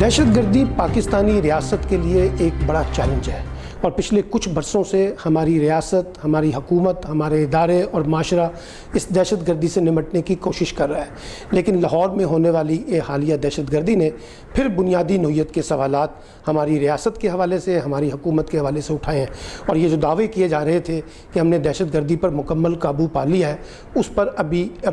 दहशत गर्दी पाकिस्तानी रियासत के लिए एक बड़ा चैलेंज है और पिछले कुछ बरसों से हमारी रियासत, हमारी हुकूमत, हमारे इदारे और माशरा इस दहशत गर्दी से निमटने की कोशिश कर रहा है। लेकिन लाहौर में होने वाली ये हालिया दहशत गर्दी ने फिर बुनियादी नौइयत के सवालात हमारी रियासत के हवाले से, हमारी हुकूमत के हवाले से उठाए हैं। और ये जो दावे किए जा रहे थे कि हमने दहशत गर्दी पर मुकम्मल काबू पा लिया है, उस पर अब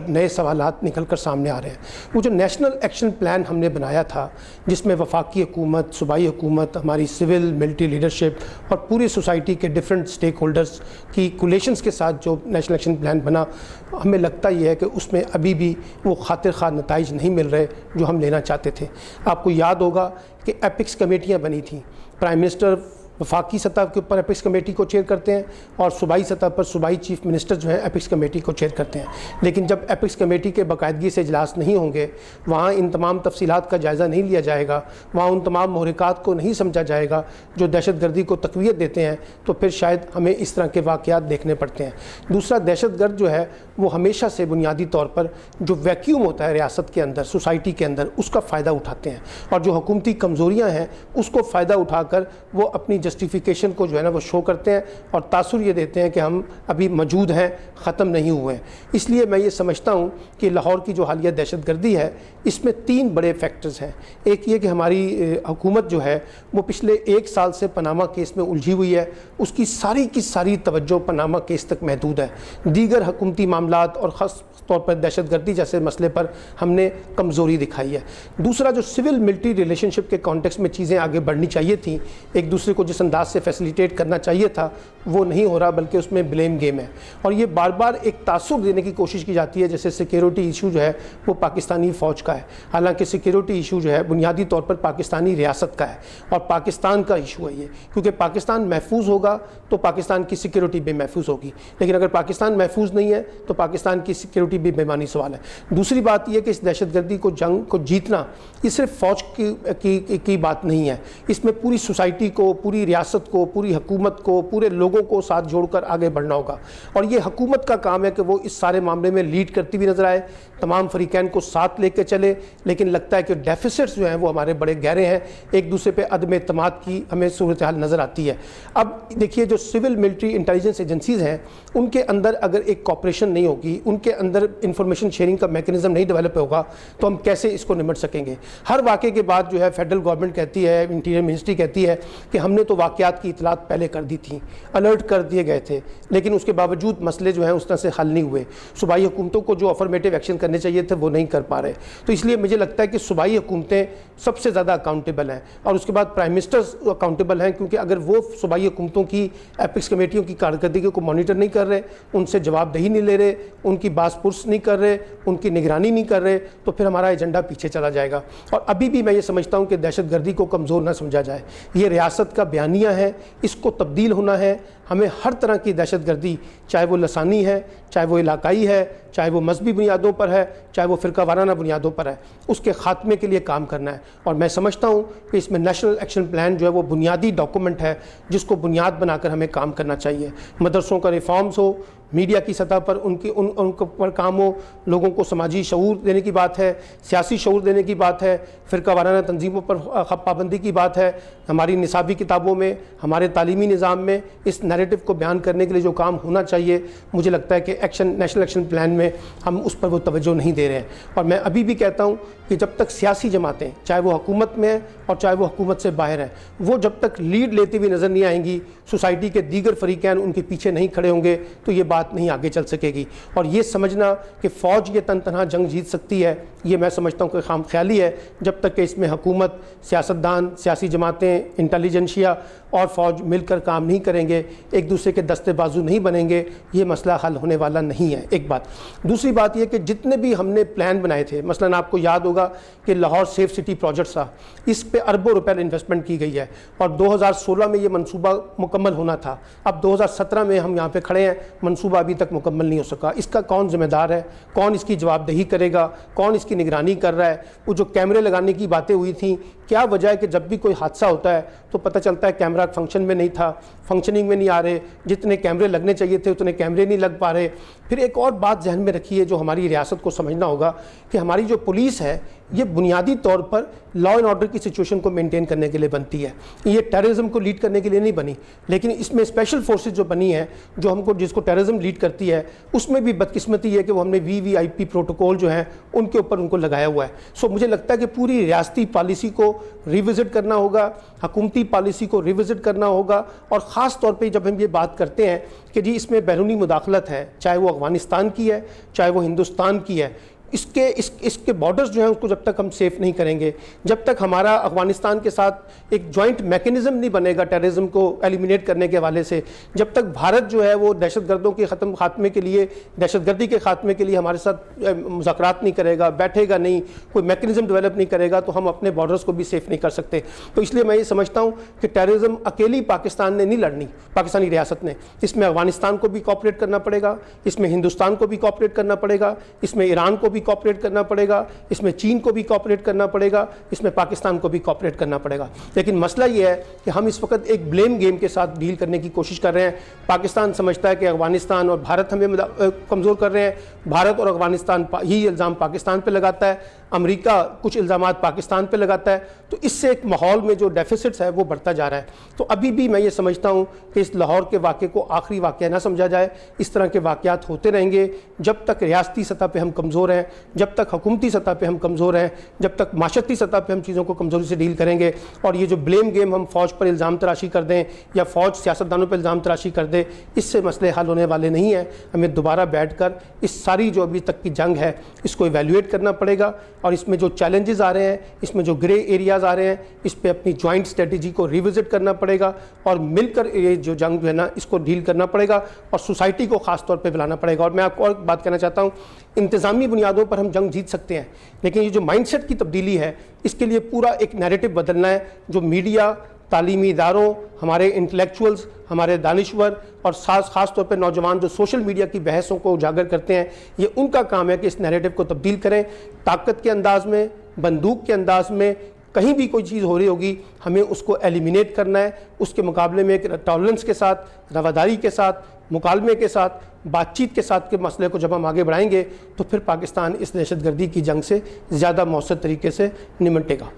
नए सवालात निकल कर सामने आ रहे हैं। वो जो नेशनल एक्शन प्लान हमने बनाया था, जिसमें वफाकी हुकूमत, सूबाई हुकूमत, हमारी सिविल मिलिट्री लीडरशिप और पूरी सोसाइटी के डिफरेंट स्टेक होल्डर्स की कोलेशंस के साथ जो नेशनल एक्शन प्लान बना, हमें लगता ये है कि उसमें अभी भी वो खातिर खा नताइज नहीं मिल रहे जो हम लेना चाहते थे। आपको याद होगा कि एपिक्स कमेटियाँ बनी थीं। प्राइम मिनिस्टर वफाकी सतह के ऊपर एपिक्स कमेटी को चेयर करते हैं और सूबाई सतह पर सूबाई चीफ मिनिस्टर जो है एपिक्स कमेटी को चेयर करते हैं। लेकिन जब एपिक्स कमेटी के बाकायदगी से इजलास नहीं होंगे, वहाँ इन तमाम तफसीलात का जायज़ा नहीं लिया जाएगा, वहाँ उन तमाम महरिकात को नहीं समझा जाएगा जो दहशत गर्दी को तक़वियत देते हैं, तो फिर शायद हमें इस तरह के वाक़यात देखने पड़ते हैं। दूसरा, दहशत गर्द जो है वो हमेशा से बुनियादी तौर पर जो वैक्यूम होता है रियासत के अंदर, सोसाइटी के अंदर, उसका फ़ायदा उठाते हैं और जो हुकूमती कमज़ोरियाँ हैं उसको फ़ायदा उठाकर वो अपनी जस्टिफिकेशन को जो है ना वो शो करते हैं और तासुर ये देते हैं कि हम अभी मौजूद हैं, ख़त्म नहीं हुए हैं। इसलिए मैं ये समझता हूँ कि लाहौर की जो हालिया दहशत गर्दी है, इसमें तीन बड़े फैक्टर्स हैं। एक ये कि हमारी हुकूमत जो है वो पिछले 1 साल से पनामा केस में उलझी हुई है, उसकी सारी की सारी तवज्जो पनामा केस तक महदूद है। दीगर हुकूमती मामलात और ख़ास तौर पर दहशत गर्दी जैसे मसले पर हमने कमज़ोरी दिखाई है। दूसरा, जो सिविल मिलिट्री रिलेशनशिप के कॉन्टेक्स्ट में चीज़ें आगे बढ़नी चाहिए थी, एक दूसरे को जिस अंदाज से फैसिलिटेट करना चाहिए था, वो नहीं हो रहा, बल्कि उसमें ब्लेम गेम है। और ये बार बार एक तासुर देने की कोशिश की जाती है जैसे सिक्योरिटी इशू जो है वो पाकिस्तानी फ़ौज का है। हालांकि सिक्योरिटी इशू जो है बुनियादी तौर पर पाकिस्तानी रियासत का है और पाकिस्तान का इशू है ये, क्योंकि पाकिस्तान महफूज होगा तो पाकिस्तान की सिक्योरिटी भी महफूज होगी। लेकिन अगर पाकिस्तान महफूज नहीं है तो पाकिस्तान की सिक्योरिटी भी बेमानी सवाल है। दूसरी बात यह कि इस दहशत गर्दी को जंग को जीतना ये सिर्फ फ़ौज की बात नहीं है, इसमें पूरी सोसाइटी को, पूरी रियासत को, पूरी हुकूमत को, पूरे लोगों को साथ जोड़कर आगे बढ़ना होगा। और ये हुकूमत का काम है कि वो इस सारे मामले में लीड करती हुई नजर आए, तमाम फरीकैन को साथ लेकर चले। लेकिन लगता है कि डेफिसिट्स जो हैं वो हमारे बड़े गहरे हैं, एक दूसरे पे अदम एतमाद की हमें सूरत हाल नज़र आती है। अब देखिए, जो सिविल मिलिट्री इंटेलिजेंस एजेंसीज़ हैं उनके अंदर अगर एक कॉपरेशन नहीं होगी, उनके अंदर इंफॉर्मेशन शेयरिंग का मैकेनिज्म नहीं डेवलप होगा, तो हम कैसे इसको निमट सकेंगे। हर वाक़े के बाद जो है फेडरल गवर्नमेंट कहती है, इंटीरियर मिनिस्ट्री कहती है कि हमने तो वाक़यात की इतलात पहले कर दी थी, अलर्ट कर दिए गए थे, लेकिन उसके बावजूद मसले जो हैं उस तरह से हल नहीं हुए। सूबाई हुकूमतों को जो अफर्मेटिव एक्शन करने चाहिए थे वो नहीं कर पा रहे। तो इसलिए मुझे लगता है कि सूबाई हुकूमतें सबसे ज़्यादा अकाउंटेबल हैं और उसके बाद प्राइम मिनिस्टर अकाउंटेबल हैं, क्योंकि अगर वो सूबाई हुकूमतों की एपिक्स कमेटियों की कारकर्दगी को मॉनिटर नहीं कर रहे, उनसे जवाबदेही नहीं ले रहे, उनकी बास पुरस नहीं कर रहे, उनकी निगरानी नहीं कर रहे, तो फिर हमारा एजेंडा पीछे चला जाएगा। और अभी भी मैं ये समझता हूँ कि दहशत गर्दी को कमज़ोर ना समझा जाए। ये रियासत का बयानिया है, इसको तब्दील होना है। हमें हर तरह की दहशत गर्दी, चाहे वो लसानी है, चाहे वो इलाकाई है, चाहे वो मजहबी बुनियादों पर है, चाहे वो फ़िरका वाराना बुनियादों पर है, उसके ख़ात्मे के लिए काम करना है। और मैं समझता हूँ कि इसमें नेशनल एक्शन प्लान जो है वो बुनियादी डॉक्यूमेंट है जिसको बुनियाद बनाकर हमें काम करना चाहिए। मदरसों का रिफॉर्म्स हो, मीडिया की सतह पर उनके पर काम हो, लोगों को समाजी शऊर देने की बात है, सियासी शऊर देने की बात है, फ़िरका वाराना तंजीमों पर पाबंदी की बात है। हमारी निसाबी किताबों में, हमारे तालीमी निज़ाम में इस नैरेटिव को बयान करने के लिए जो काम होना चाहिए, मुझे लगता है कि नेशनल एक्शन प्लान में हम उस पर वो तवज्जो नहीं दे रहे हैं। और मैं अभी भी कहता हूँ कि जब तक सियासी जमातें, चाहे वो हुकूमत में हैं और चाहे वो हुकूमत से बाहर हैं, वो जब तक लीड लेती हुई नज़र नहीं आएंगी, सोसाइटी के दीगर फरीकैन उनके पीछे नहीं खड़े होंगे, तो ये बात नहीं आगे चल सकेगी। और ये समझना कि फ़ौज ये तनहा जंग जीत सकती है, ये मैं समझता हूँ कि खाम ख्याली है। जब तक कि इसमें हुकूमत, सियासतदान, सियासी जमातें, इंटेलिजेंशिया और फ़ौज मिलकर काम नहीं करेंगे, एक दूसरे के दस्ते बाजू नहीं बनेंगे, ये मसला हल होने वाला नहीं है। एक बात। दूसरी बात यह कि जितने भी हमने प्लान बनाए थे, मसलन आपको याद होगा कि लाहौर सेफ सिटी प्रोजेक्ट था, इस पे अरबों रुपए इन्वेस्टमेंट की गई है और 2016 में ये मंसूबा मुकम्मल होना था। अब 2017 में हम यहाँ पे खड़े हैं, मंसूबा अभी तक मुकम्मल नहीं हो सका। इसका कौन जिम्मेदार है? कौन इसकी जवाबदेही करेगा? कौन इसकी निगरानी कर रहा है? वो जो कैमरे लगाने की बातें हुई थी, क्या वजह है कि जब भी कोई हादसा होता है तो पता चलता है कैमरा फंक्शन में नहीं था, फंक्शनिंग में नहीं आ रहे, जितने कैमरे लगने चाहिए थे उतने कैमरे नहीं लग पा रहे। फिर एक और बात जहन में रखिए जो हमारी रियासत को समझना होगा कि हमारी जो पुलिस है یہ بنیادی طور پر لا اینڈ آرڈر کی سچویشن کو مینٹین کرنے کے لیے بنتی ہے. یہ ٹیررزم کو لیڈ کرنے کے لیے نہیں بنی, لیکن اس میں اسپیشل فورسز جو بنی ہیں جو ہم کو جس کو ٹیررزم لیڈ کرتی ہے, اس میں بھی بدقسمتی ہے کہ وہ ہم نے VVIP پروٹوکول جو ہیں ان کے اوپر ان کو لگایا ہوا ہے. سو مجھے لگتا ہے کہ پوری ریاستی پالیسی کو ریوزٹ کرنا ہوگا, حکومتی پالیسی کو ریوزٹ کرنا ہوگا, اور خاص طور پہ جب ہم یہ بات کرتے ہیں کہ جی اس میں بیرونی مداخلت ہے, چاہے وہ افغانستان کی ہے چاہے وہ ہندوستان کی ہے, اس کے بارڈرز جو ہیں اس کو جب تک ہم سیف نہیں کریں گے, جب تک ہمارا افغانستان کے ساتھ ایک جوائنٹ میکنزم نہیں بنے گا ٹیررزم کو ایلیمینیٹ کرنے کے حوالے سے, جب تک بھارت جو ہے وہ دہشت گردوں کے خاتمے کے لیے, دہشت گردی کے خاتمے کے لیے ہمارے ساتھ مذاکرات نہیں کرے گا, بیٹھے گا نہیں, کوئی میکنزم ڈیولپ نہیں کرے گا, تو ہم اپنے بارڈرز کو بھی سیف نہیں کر سکتے. تو اس لیے میں یہ سمجھتا ہوں کہ ٹیررزم اکیلی پاکستان نے نہیں لڑنی, پاکستانی ریاست نے, اس میں افغانستان کو بھی کوآپریٹ کرنا پڑے گا, اس میں ہندوستان کو بھی کوآپریٹ کرنا پڑے گا, اس میں ایران کو بھی کوآپریٹ کرنا پڑے گا, اس میں چین کو بھی کوآپریٹ کرنا پڑے گا, اس میں پاکستان کو بھی کوآپریٹ کرنا پڑے گا. لیکن مسئلہ یہ ہے کہ ہم اس وقت ایک بلیم گیم کے ساتھ ڈیل کرنے کی کوشش کر رہے ہیں. پاکستان سمجھتا ہے کہ افغانستان اور بھارت ہمیں کمزور کر رہے ہیں, بھارت اور افغانستان یہ الزام پاکستان پہ لگاتا ہے, امریکہ کچھ الزامات پاکستان پہ لگاتا ہے. تو اس سے ایک ماحول میں جو ڈیفیسٹس ہے وہ بڑھتا جا رہا ہے. تو ابھی بھی میں یہ سمجھتا ہوں کہ اس لاہور کے واقعے کو آخری واقعہ نہ سمجھا جائے. اس طرح کے واقعات ہوتے رہیں گے جب تک ریاستی سطح پہ ہم کمزور ہیں, جب تک حکومتی سطح پہ ہم کمزور ہیں, جب تک معاشرتی سطح پہ ہم چیزوں کو کمزوری سے ڈیل کریں گے. اور یہ جو بلیم گیم ہم فوج پر الزام تراشی کر دیں یا فوج سیاستدانوں پر الزام تراشی کر دے, اس سے مسئلے حل ہونے والے نہیں ہیں. ہمیں دوبارہ بیٹھ کر اس ساری جو ابھی تک کی جنگ ہے اس کو ایویلیویٹ کرنا پڑے گا, اور اس میں جو چیلنجز آ رہے ہیں, اس میں جو گرے ایریاز آ رہے ہیں, اس پہ اپنی جوائنٹ اسٹریٹجی کو ریوزٹ کرنا پڑے گا, اور مل کر یہ جو جنگ جو ہے نا اس کو ڈیل کرنا پڑے گا, اور سوسائٹی کو خاص طور پہ بلانا پڑے گا. اور میں آپ کو اور بات کہنا چاہتا ہوں, انتظامی بنیادوں پر ہم جنگ جیت سکتے ہیں, لیکن یہ جو مائنڈ سیٹ کی تبدیلی ہے اس کے لیے پورا ایک نیریٹو بدلنا ہے. جو میڈیا, تعلیمی اداروں, ہمارے انٹلیکچوئلز, ہمارے دانشور, اور خاص طور پہ نوجوان جو سوشل میڈیا کی بحثوں کو اجاگر کرتے ہیں, یہ ان کا کام ہے کہ اس نیریٹو کو تبدیل کریں. طاقت کے انداز میں, بندوق کے انداز میں, کہیں بھی کوئی چیز ہو رہی ہوگی ہمیں اس کو ایلیمینیٹ کرنا ہے. اس کے مقابلے میں ایک ٹالرنس کے ساتھ, رواداری کے ساتھ, مکالمے کے ساتھ, بات چیت کے ساتھ کے مسئلے کو جب ہم آگے بڑھائیں گے تو پھر پاکستان اس دہشت گردی کی جنگ سے زیادہ مؤثر طریقے سے نمٹے گا.